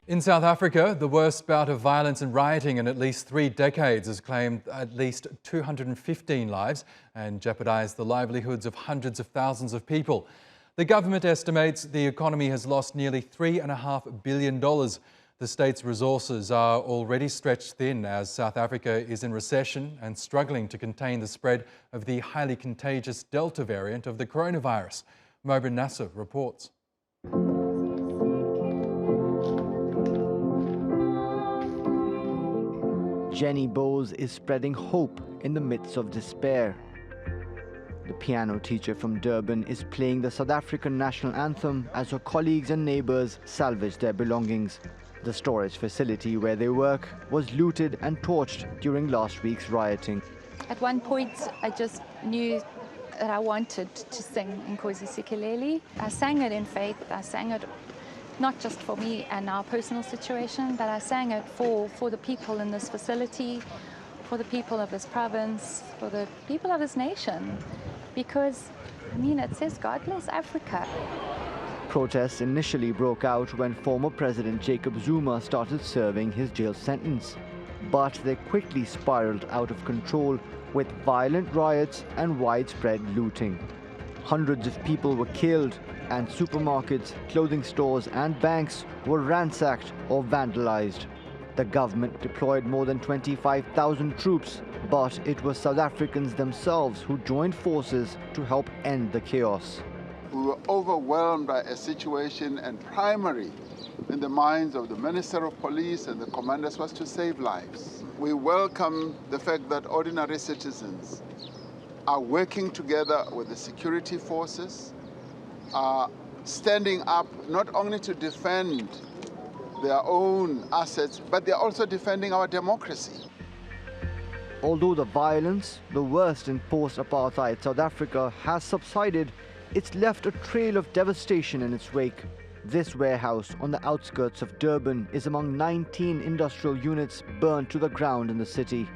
In South Africa, the worst bout of violence and rioting in at least 3 decades has claimed at least 215 lives and jeopardised the livelihoods of hundreds of thousands of people. The government estimates the economy has lost nearly $3.5 billion. The state's resources are already stretched thin as South Africa is in recession and struggling to contain the spread of the highly contagious Delta variant of the coronavirus. Mobin Nasir reports. Jenny Bowes is spreading hope in the midst of despair. The piano teacher from Durban is playing the South African national anthem as her colleagues and neighbours salvage their belongings. The storage facility where they work was looted and torched during last week's rioting. At one point, I just knew that I wanted to sing Nkosi Sikeleli. I sang it in faith. I sang it not just for me and our personal situation, but I sang it for the people in this facility, for the people of this province, for the people of this nation. Because, it says, God bless Africa. Protests initially broke out when former President Jacob Zuma started serving his jail sentence. But they quickly spiraled out of control with violent riots and widespread looting. Hundreds of people were killed, and supermarkets, clothing stores and banks were ransacked or vandalized. The government deployed more than 25,000 troops, but it was South Africans themselves who joined forces to help end the chaos. We were overwhelmed by a situation, and primary in the minds of the Minister of Police and the commanders was to save lives. We welcome the fact that ordinary citizens are working together with the security forces, are standing up not only to defend their own assets, but they're also defending our democracy. Although the violence, the worst in post-apartheid South Africa, has subsided, it's left a trail of devastation in its wake. This warehouse on the outskirts of Durban is among 19 industrial units burned to the ground in the city.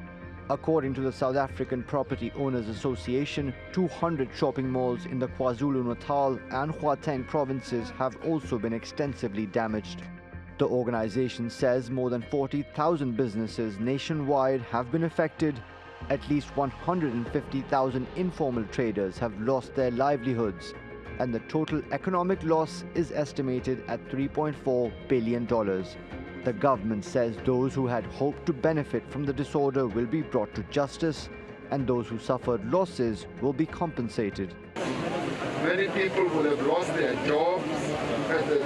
According to the South African Property Owners Association, 200 shopping malls in the KwaZulu-Natal and Gauteng provinces have also been extensively damaged. The organization says more than 40,000 businesses nationwide have been affected. At least 150,000 informal traders have lost their livelihoods, and the total economic loss is estimated at $3.4 billion. The government says those who had hoped to benefit from the disorder will be brought to justice, and those who suffered losses will be compensated. Many people will have lost their jobs, as the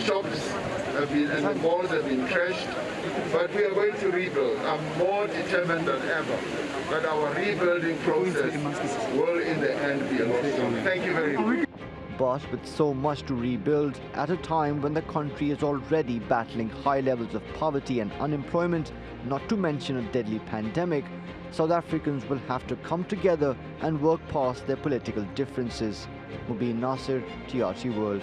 shops have been and the malls have been trashed, but we are going to rebuild. I'm more determined than ever that our rebuilding process will in the end be a lot. Thank you very much. But with so much to rebuild at a time when the country is already battling high levels of poverty and unemployment, not to mention a deadly pandemic, South Africans will have to come together and work past their political differences. Mobin Nasir, TRT World.